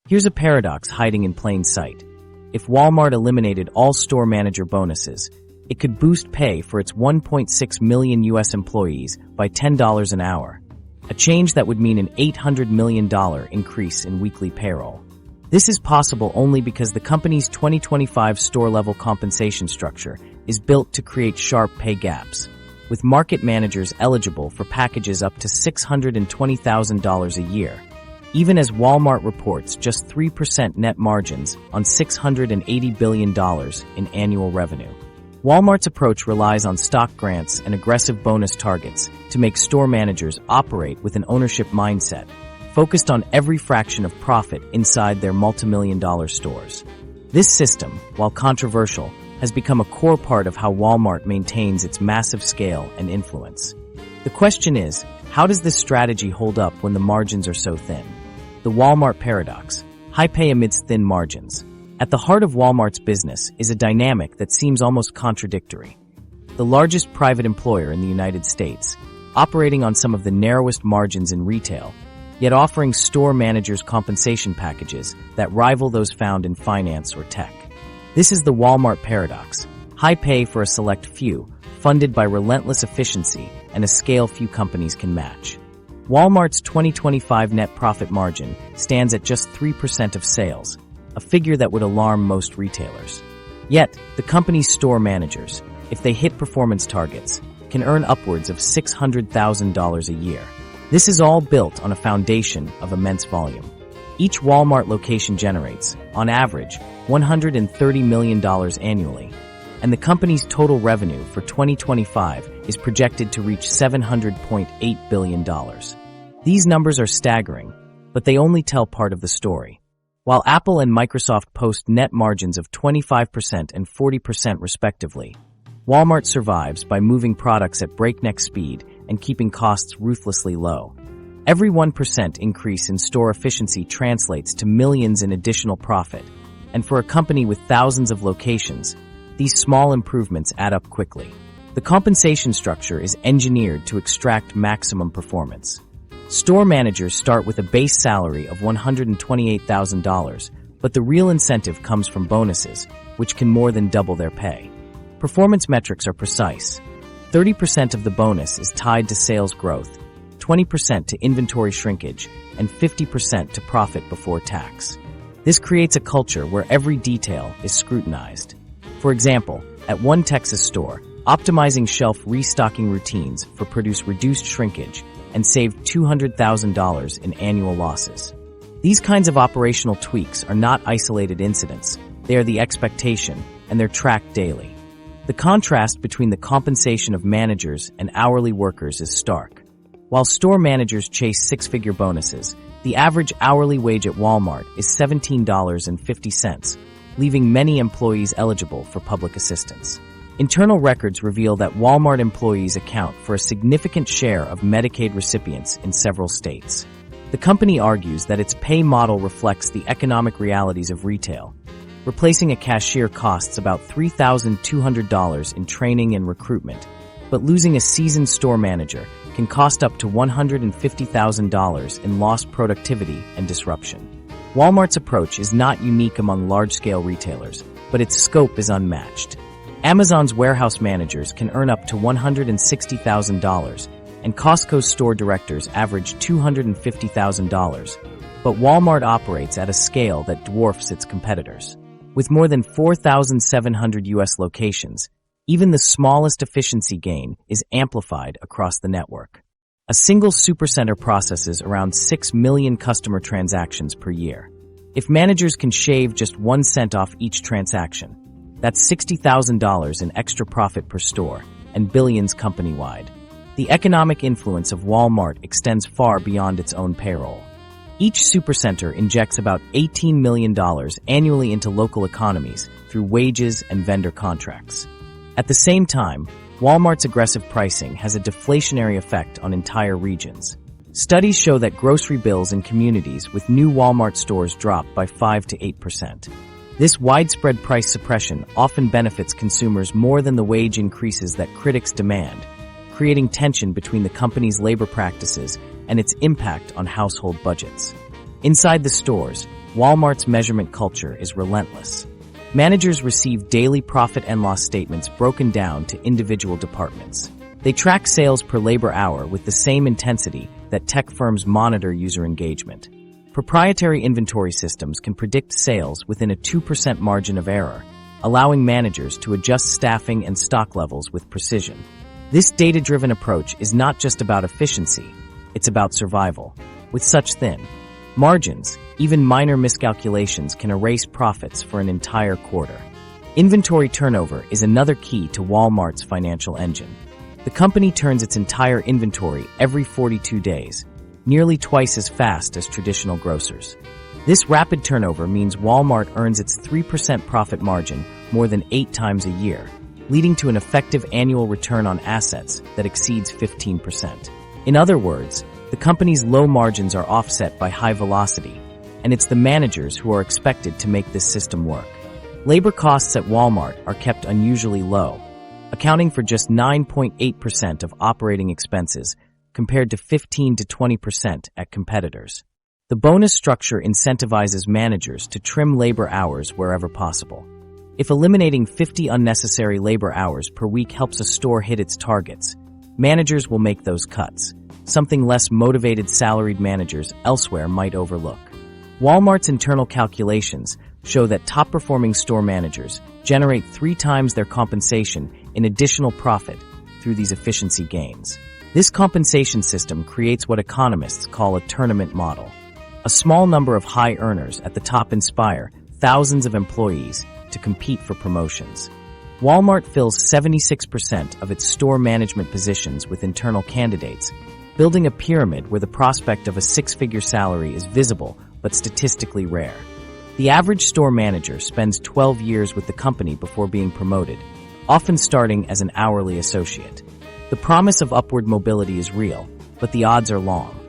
Here's a paradox hiding in plain sight. If Walmart eliminated all store manager bonuses, it could boost pay for its 1.6 million U.S. employees by $10 an hour, a change that would mean an $800 million increase in weekly payroll. This is possible only because the company's 2025 store-level compensation structure is built to create sharp pay gaps, with market managers eligible for packages up to $620,000 a year, even as Walmart reports just 3% net margins on $680 billion in annual revenue. Walmart's approach relies on stock grants and aggressive bonus targets to make store managers operate with an ownership mindset, focused on every fraction of profit inside their multimillion-dollar stores. This system, while controversial, has become a core part of how Walmart maintains its massive scale and influence. The question is, how does this strategy hold up when the margins are so thin? The Walmart paradox: high pay amidst thin margins. At the heart of Walmart's business is a dynamic that seems almost contradictory. The largest private employer in the United States, operating on some of the narrowest margins in retail, yet offering store managers compensation packages that rival those found in finance or tech. This is the Walmart paradox: high pay for a select few, funded by relentless efficiency and a scale few companies can match. Walmart's 2025 net profit margin stands at just 3% of sales, a figure that would alarm most retailers. Yet, the company's store managers, if they hit performance targets, can earn upwards of $600,000 a year. This is all built on a foundation of immense volume. Each Walmart location generates, on average, $130 million annually, and the company's total revenue for 2025 is projected to reach $700.8 billion. These numbers are staggering, but they only tell part of the story. While Apple and Microsoft post net margins of 25% and 40% respectively, Walmart survives by moving products at breakneck speed and keeping costs ruthlessly low. Every 1% increase in store efficiency translates to millions in additional profit, and for a company with thousands of locations, these small improvements add up quickly. The compensation structure is engineered to extract maximum performance. Store managers start with a base salary of $128,000, but the real incentive comes from bonuses, which can more than double their pay. Performance metrics are precise. 30% of the bonus is tied to sales growth, 20% to inventory shrinkage, and 50% to profit before tax. This creates a culture where every detail is scrutinized. For example, at one Texas store, optimizing shelf restocking routines for produce reduced shrinkage and saved $200,000 in annual losses. These kinds of operational tweaks are not isolated incidents. They are the expectation, and they're tracked daily. The contrast between the compensation of managers and hourly workers is stark. While store managers chase six-figure bonuses, the average hourly wage at Walmart is $17.50, leaving many employees eligible for public assistance. Internal records reveal that Walmart employees account for a significant share of Medicaid recipients in several states. The company argues that its pay model reflects the economic realities of retail. Replacing a cashier costs about $3,200 in training and recruitment, but losing a seasoned store manager can cost up to $150,000 in lost productivity and disruption. Walmart's approach is not unique among large-scale retailers, but its scope is unmatched. Amazon's warehouse managers can earn up to $160,000, and Costco's store directors average $250,000, but Walmart operates at a scale that dwarfs its competitors. With more than 4,700 U.S. locations, even the smallest efficiency gain is amplified across the network. A single supercenter processes around 6 million customer transactions per year. If managers can shave just 1 cent off each transaction, that's $60,000 in extra profit per store and billions company-wide. The economic influence of Walmart extends far beyond its own payroll. Each supercenter injects about $18 million annually into local economies through wages and vendor contracts. At the same time, Walmart's aggressive pricing has a deflationary effect on entire regions. Studies show that grocery bills in communities with new Walmart stores drop by 5 to 8%. This widespread price suppression often benefits consumers more than the wage increases that critics demand, creating tension between the company's labor practices and its impact on household budgets. Inside the stores, Walmart's measurement culture is relentless. Managers receive daily profit and loss statements broken down to individual departments. They track sales per labor hour with the same intensity that tech firms monitor user engagement. Proprietary inventory systems can predict sales within a 2% margin of error, allowing managers to adjust staffing and stock levels with precision. This data-driven approach is not just about efficiency, it's about survival. With such thin margins, even minor miscalculations can erase profits for an entire quarter. Inventory turnover is another key to Walmart's financial engine. The company turns its entire inventory every 42 days, nearly twice as fast as traditional grocers. This rapid turnover means Walmart earns its 3% profit margin more than 8 times a year, leading to an effective annual return on assets that exceeds 15%. In other words, the company's low margins are offset by high velocity, and it's the managers who are expected to make this system work. Labor costs at Walmart are kept unusually low, accounting for just 9.8% of operating expenses compared to 15 to 20% at competitors. The bonus structure incentivizes managers to trim labor hours wherever possible. If eliminating 50 unnecessary labor hours per week helps a store hit its targets, managers will make those cuts, something less motivated salaried managers elsewhere might overlook. Walmart's internal calculations show that top-performing store managers generate 3 times their compensation in additional profit through these efficiency gains. This compensation system creates what economists call a tournament model. A small number of high earners at the top inspire thousands of employees to compete for promotions. Walmart fills 76% of its store management positions with internal candidates, building a pyramid where the prospect of a 6-figure salary is visible but statistically rare. The average store manager spends 12 years with the company before being promoted, often starting as an hourly associate. The promise of upward mobility is real, but the odds are long.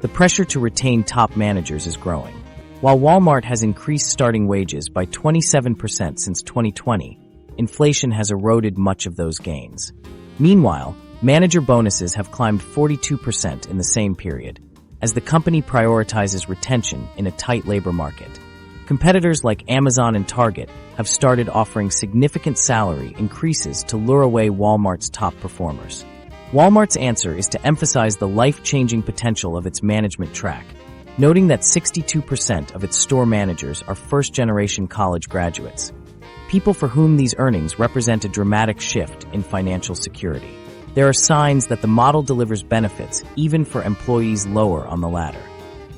The pressure to retain top managers is growing. While Walmart has increased starting wages by 27% since 2020, inflation has eroded much of those gains. Meanwhile, manager bonuses have climbed 42% in the same period, as the company prioritizes retention in a tight labor market. Competitors like Amazon and Target have started offering significant salary increases to lure away Walmart's top performers. Walmart's answer is to emphasize the life-changing potential of its management track, noting that 62% of its store managers are first-generation college graduates, people for whom these earnings represent a dramatic shift in financial security. There are signs that the model delivers benefits even for employees lower on the ladder.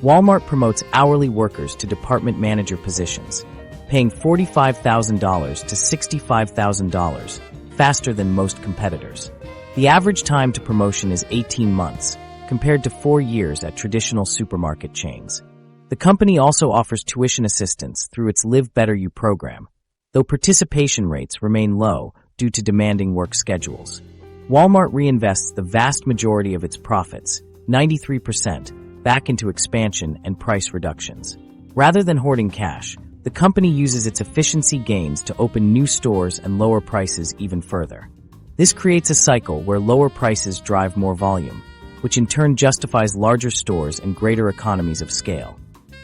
Walmart promotes hourly workers to department manager positions, paying $45,000 to $65,000, faster than most competitors. The average time to promotion is 18 months, compared to 4 years at traditional supermarket chains. The company also offers tuition assistance through its Live Better You program, though participation rates remain low due to demanding work schedules. Walmart reinvests the vast majority of its profits, 93%, back into expansion and price reductions. Rather than hoarding cash, the company uses its efficiency gains to open new stores and lower prices even further. This creates a cycle where lower prices drive more volume, which in turn justifies larger stores and greater economies of scale.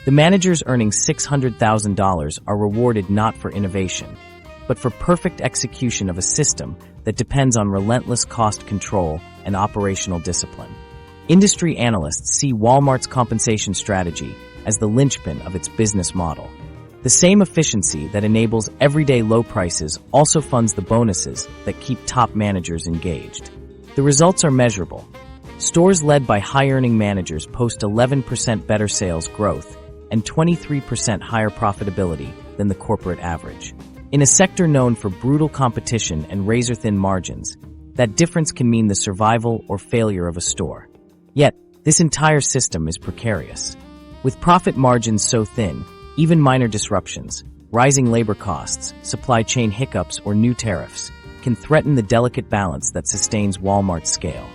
The managers earning $600,000 are rewarded not for innovation, but for perfect execution of a system that depends on relentless cost control and operational discipline. Industry analysts see Walmart's compensation strategy as the linchpin of its business model. The same efficiency that enables everyday low prices also funds the bonuses that keep top managers engaged. The results are measurable. Stores led by high-earning managers post 11% better sales growth and 23% higher profitability than the corporate average. In a sector known for brutal competition and razor-thin margins, that difference can mean the survival or failure of a store. Yet, this entire system is precarious. With profit margins so thin, even minor disruptions, rising labor costs, supply chain hiccups, or new tariffs can threaten the delicate balance that sustains Walmart's scale.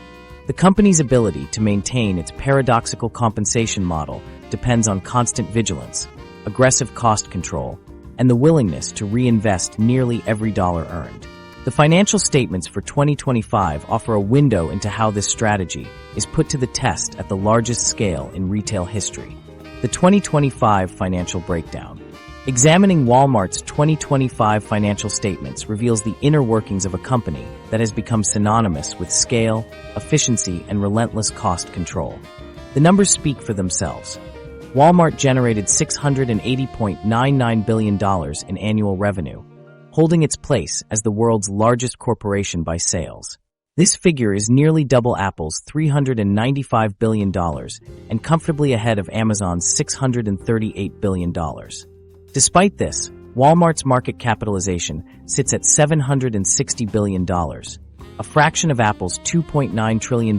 The company's ability to maintain its paradoxical compensation model depends on constant vigilance, aggressive cost control, and the willingness to reinvest nearly every dollar earned. The financial statements for 2025 offer a window into how this strategy is put to the test at the largest scale in retail history. The 2025 Financial Breakdown. Examining Walmart's 2025 financial statements reveals the inner workings of a company that has become synonymous with scale, efficiency, and relentless cost control. The numbers speak for themselves. Walmart generated $680.99 billion in annual revenue, holding its place as the world's largest corporation by sales. This figure is nearly double Apple's $395 billion and comfortably ahead of Amazon's $638 billion. Despite this, Walmart's market capitalization sits at $760 billion, a fraction of Apple's $2.9 trillion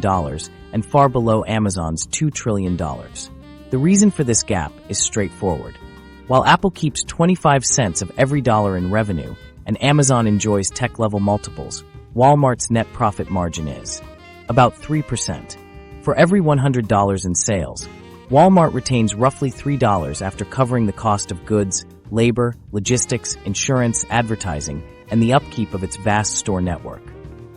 and far below Amazon's $2 trillion. The reason for this gap is straightforward. While Apple keeps 25 cents of every dollar in revenue and Amazon enjoys tech-level multiples, Walmart's net profit margin is about 3%. For every $100 in sales, Walmart retains roughly $3 after covering the cost of goods, labor, logistics, insurance, advertising, and the upkeep of its vast store network.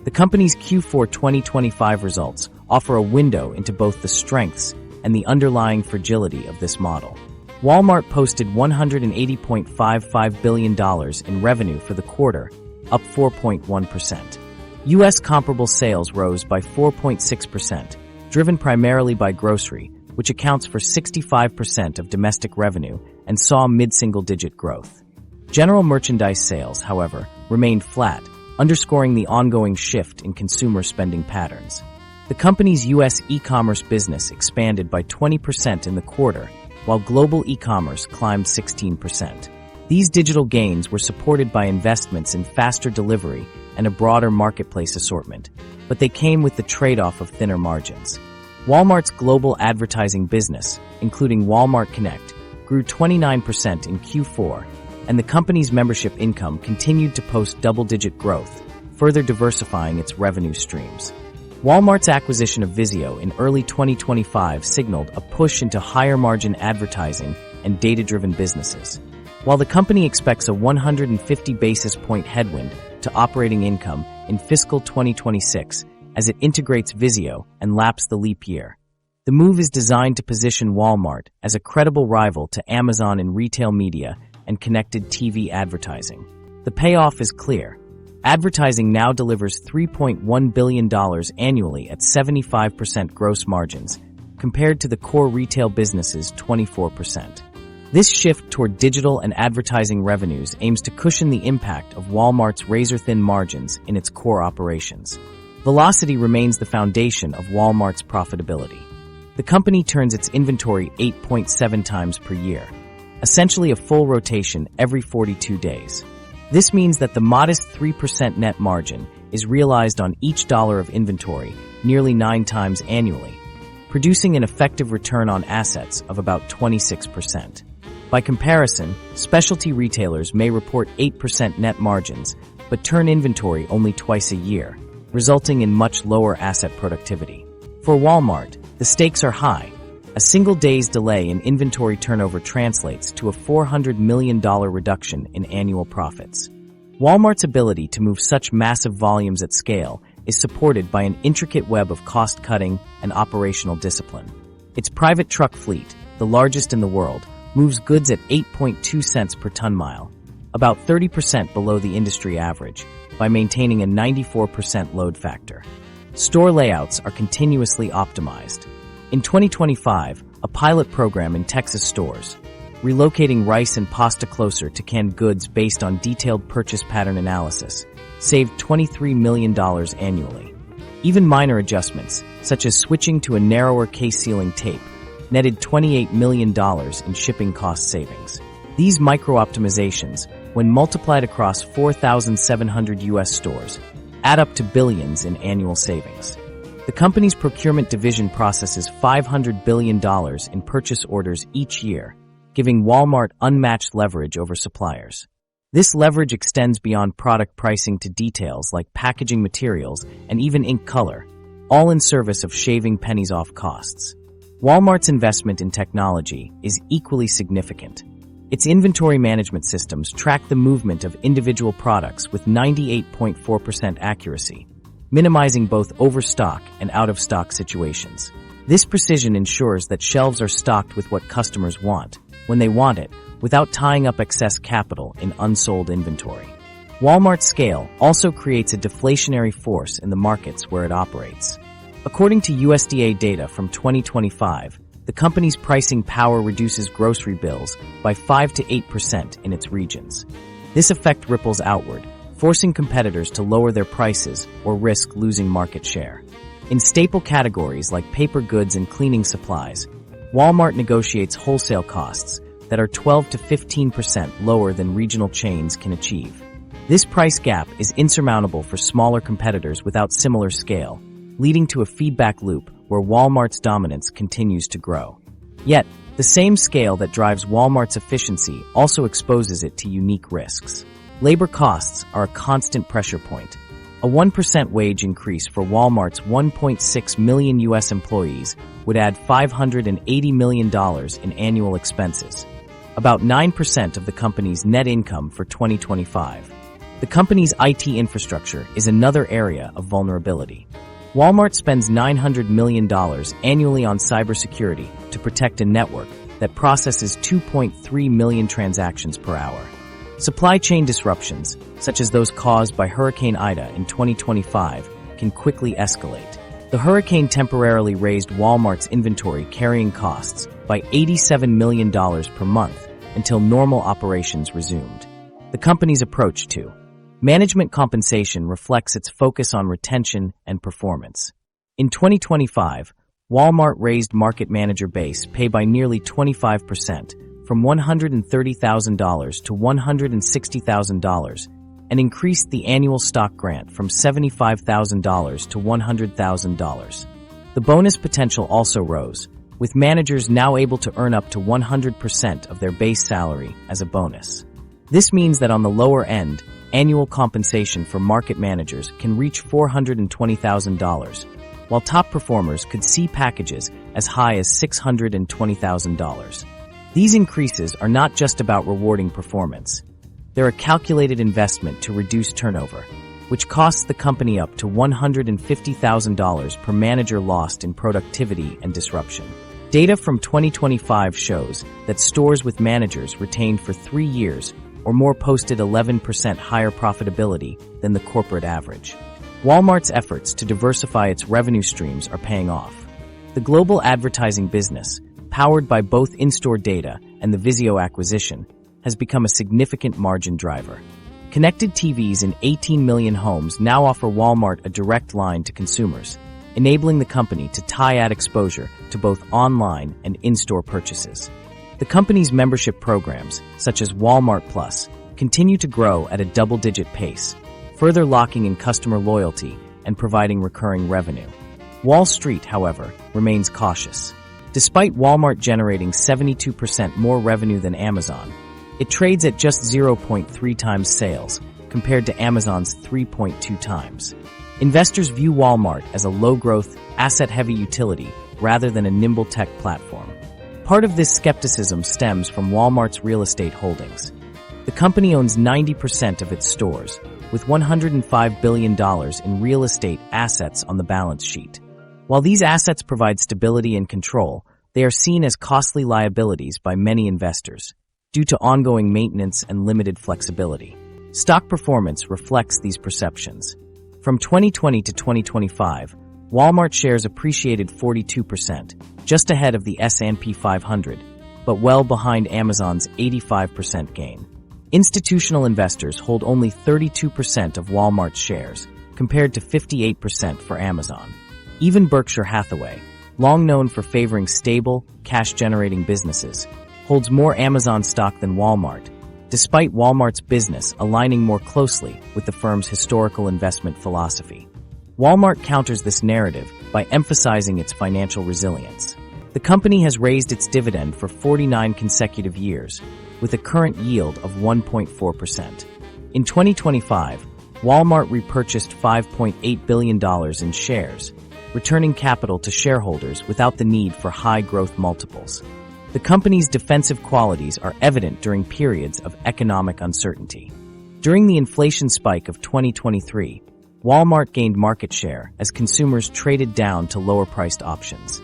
The company's Q4 2025 results offer a window into both the strengths and the underlying fragility of this model. Walmart posted $180.55 billion in revenue for the quarter, up 4.1%. U.S. comparable sales rose by 4.6%, driven primarily by grocery, which accounts for 65% of domestic revenue and saw mid-single-digit growth. General merchandise sales, however, remained flat, underscoring the ongoing shift in consumer spending patterns. The company's U.S. e-commerce business expanded by 20% in the quarter, while global e-commerce climbed 16%. These digital gains were supported by investments in faster delivery and a broader marketplace assortment, but they came with the trade-off of thinner margins. Walmart's global advertising business, including Walmart Connect, grew 29% in Q4, and the company's membership income continued to post double-digit growth, further diversifying its revenue streams. Walmart's acquisition of Vizio in early 2025 signaled a push into higher-margin advertising and data-driven businesses. While the company expects a 150 basis point headwind to operating income in fiscal 2026 as it integrates Vizio and laps the leap year. The move is designed to position Walmart as a credible rival to Amazon in retail media and connected TV advertising. The payoff is clear. Advertising now delivers $3.1 billion annually at 75% gross margins, compared to the core retail business's 24%. This shift toward digital and advertising revenues aims to cushion the impact of Walmart's razor-thin margins in its core operations. Velocity remains the foundation of Walmart's profitability. The company turns its inventory 8.7 times per year, essentially a full rotation every 42 days. This means that the modest 3% net margin is realized on each dollar of inventory nearly 9 times annually, producing an effective return on assets of about 26%. By comparison, specialty retailers may report 8% net margins, but turn inventory only twice a year, resulting in much lower asset productivity. For Walmart, the stakes are high. A single day's delay in inventory turnover translates to a $400 million reduction in annual profits. Walmart's ability to move such massive volumes at scale is supported by an intricate web of cost-cutting and operational discipline. Its private truck fleet, the largest in the world, moves goods at 8.2 cents per ton-mile, about 30% below the industry average, by maintaining a 94% load factor. Store layouts are continuously optimized. In 2025, a pilot program in Texas stores, relocating rice and pasta closer to canned goods based on detailed purchase pattern analysis, saved $23 million annually. Even minor adjustments, such as switching to a narrower case sealing tape, netted $28 million in shipping cost savings. These micro-optimizations, when multiplied across 4,700 U.S. stores, add up to billions in annual savings. The company's procurement division processes $500 billion in purchase orders each year, giving Walmart unmatched leverage over suppliers. This leverage extends beyond product pricing to details like packaging materials and even ink color, all in service of shaving pennies off costs. Walmart's investment in technology is equally significant. Its inventory management systems track the movement of individual products with 98.4% accuracy, minimizing both overstock and out-of-stock situations. This precision ensures that shelves are stocked with what customers want, when they want it, without tying up excess capital in unsold inventory. Walmart's scale also creates a deflationary force in the markets where it operates. According to USDA data from 2025, the company's pricing power reduces grocery bills by 5 to 8% in its regions. This effect ripples outward, forcing competitors to lower their prices or risk losing market share. In staple categories like paper goods and cleaning supplies, Walmart negotiates wholesale costs that are 12 to 15% lower than regional chains can achieve. This price gap is insurmountable for smaller competitors without similar scale, leading to a feedback loop where Walmart's dominance continues to grow. Yet, the same scale that drives Walmart's efficiency also exposes it to unique risks. Labor costs are a constant pressure point. A 1% wage increase for Walmart's 1.6 million U.S. employees would add $580 million in annual expenses, about 9% of the company's net income for 2025. The company's IT infrastructure is another area of vulnerability. Walmart spends $900 million annually on cybersecurity to protect a network that processes 2.3 million transactions per hour. Supply chain disruptions, such as those caused by Hurricane Ida in 2025, can quickly escalate. The hurricane temporarily raised Walmart's inventory carrying costs by $87 million per month until normal operations resumed. The company's approach to management compensation reflects its focus on retention and performance. In 2025, Walmart raised market manager base pay by nearly 25%, from $130,000 to $160,000, and increased the annual stock grant from $75,000 to $100,000. The bonus potential also rose, with managers now able to earn up to 100% of their base salary as a bonus. This means that on the lower end, annual compensation for market managers can reach $420,000, while top performers could see packages as high as $620,000. These increases are not just about rewarding performance. They're a calculated investment to reduce turnover, which costs the company up to $150,000 per manager lost in productivity and disruption. Data from 2025 shows that stores with managers retained for 3 years or more posted 11% higher profitability than the corporate average. Walmart's efforts to diversify its revenue streams are paying off. The global advertising business, powered by both in-store data and the Vizio acquisition, has become a significant margin driver. Connected TVs in 18 million homes now offer Walmart a direct line to consumers, enabling the company to tie ad exposure to both online and in-store purchases. The company's membership programs, such as Walmart Plus, continue to grow at a double-digit pace, further locking in customer loyalty and providing recurring revenue. Wall Street, however, remains cautious. Despite Walmart generating 72% more revenue than Amazon, it trades at just 0.3 times sales, compared to Amazon's 3.2 times. Investors view Walmart as a low-growth, asset-heavy utility rather than a nimble tech platform. Part of this skepticism stems from Walmart's real estate holdings. The company owns 90% of its stores, with $105 billion in real estate assets on the balance sheet. While these assets provide stability and control, they are seen as costly liabilities by many investors, due to ongoing maintenance and limited flexibility. Stock performance reflects these perceptions. From 2020 to 2025, Walmart shares appreciated 42%, just ahead of the S&P 500, but well behind Amazon's 85% gain. Institutional investors hold only 32% of Walmart's shares, compared to 58% for Amazon. Even Berkshire Hathaway, long known for favoring stable, cash-generating businesses, holds more Amazon stock than Walmart, despite Walmart's business aligning more closely with the firm's historical investment philosophy. Walmart counters this narrative by emphasizing its financial resilience. The company has raised its dividend for 49 consecutive years, with a current yield of 1.4%. In 2025, Walmart repurchased $5.8 billion in shares, returning capital to shareholders without the need for high-growth multiples. The company's defensive qualities are evident during periods of economic uncertainty. During the inflation spike of 2023, Walmart gained market share as consumers traded down to lower-priced options.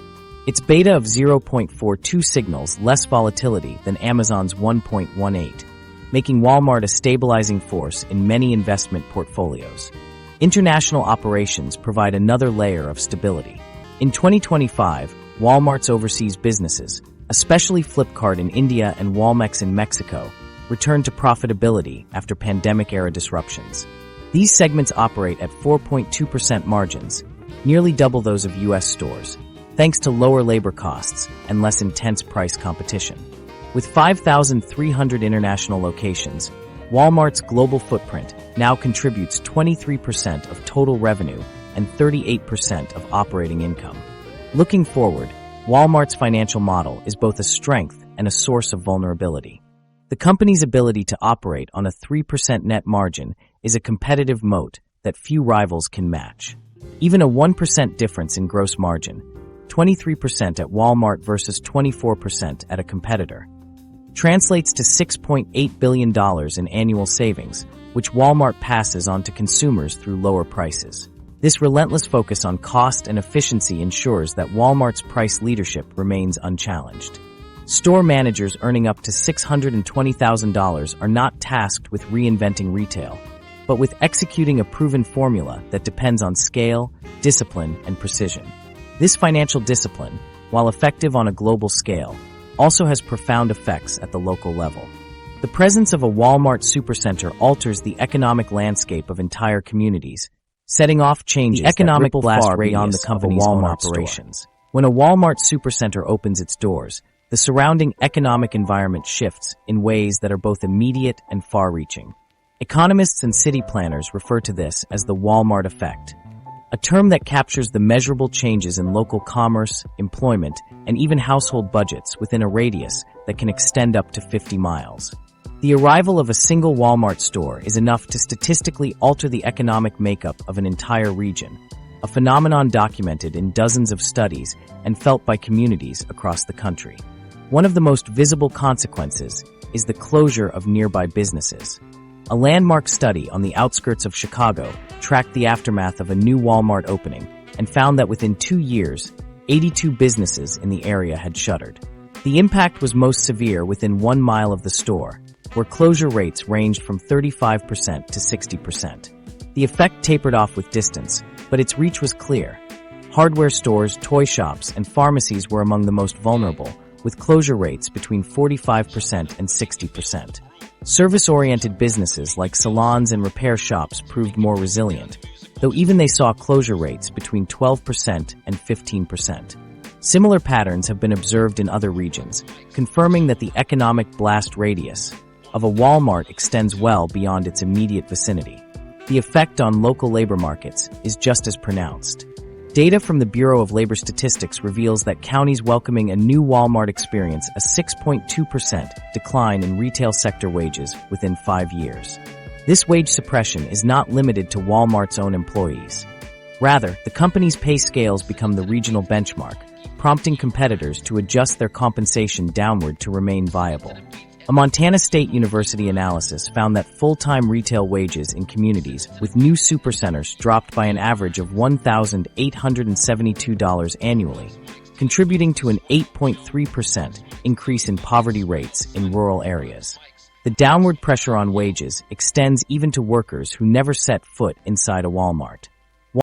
Its beta of 0.42 signals less volatility than Amazon's 1.18, making Walmart a stabilizing force in many investment portfolios. International operations provide another layer of stability. In 2025, Walmart's overseas businesses, especially Flipkart in India and Walmex in Mexico, returned to profitability after pandemic-era disruptions. These segments operate at 4.2% margins, nearly double those of U.S. stores, thanks to lower labor costs and less intense price competition. With 5,300 international locations, Walmart's global footprint now contributes 23% of total revenue and 38% of operating income. Looking forward, Walmart's financial model is both a strength and a source of vulnerability. The company's ability to operate on a 3% net margin is a competitive moat that few rivals can match. Even a 1% difference in gross margin, 23% at Walmart versus 24% at a competitor, translates to $6.8 billion in annual savings, which Walmart passes on to consumers through lower prices. This relentless focus on cost and efficiency ensures that Walmart's price leadership remains unchallenged. Store managers earning up to $620,000 are not tasked with reinventing retail, but with executing a proven formula that depends on scale, discipline, and precision. This financial discipline, while effective on a global scale, also has profound effects at the local level. The presence of a Walmart supercenter alters the economic landscape of entire communities, setting off changes that ripple far beyond the company's own operations. When a Walmart supercenter opens its doors, the surrounding economic environment shifts in ways that are both immediate and far-reaching. Economists and city planners refer to this as the Walmart effect, a term that captures the measurable changes in local commerce, employment, and even household budgets within a radius that can extend up to 50 miles. The arrival of a single Walmart store is enough to statistically alter the economic makeup of an entire region, a phenomenon documented in dozens of studies and felt by communities across the country. One of the most visible consequences is the closure of nearby businesses. A landmark study on the outskirts of Chicago tracked the aftermath of a new Walmart opening and found that within 2 years, 82 businesses in the area had shuttered. The impact was most severe within 1 mile of the store, where closure rates ranged from 35% to 60%. The effect tapered off with distance, but its reach was clear. Hardware stores, toy shops, and pharmacies were among the most vulnerable, with closure rates between 45% and 60%. Service-oriented businesses like salons and repair shops proved more resilient, though even they saw closure rates between 12% and 15%. Similar patterns have been observed in other regions, confirming that the economic blast radius of a Walmart extends well beyond its immediate vicinity. The effect on local labor markets is just as pronounced. Data from the Bureau of Labor Statistics reveals that counties welcoming a new Walmart experience a 6.2% decline in retail sector wages within 5 years. This wage suppression is not limited to Walmart's own employees. Rather, the company's pay scales become the regional benchmark, prompting competitors to adjust their compensation downward to remain viable. A Montana State University analysis found that full-time retail wages in communities with new supercenters dropped by an average of $1,872 annually, contributing to an 8.3% increase in poverty rates in rural areas. The downward pressure on wages extends even to workers who never set foot inside a Walmart.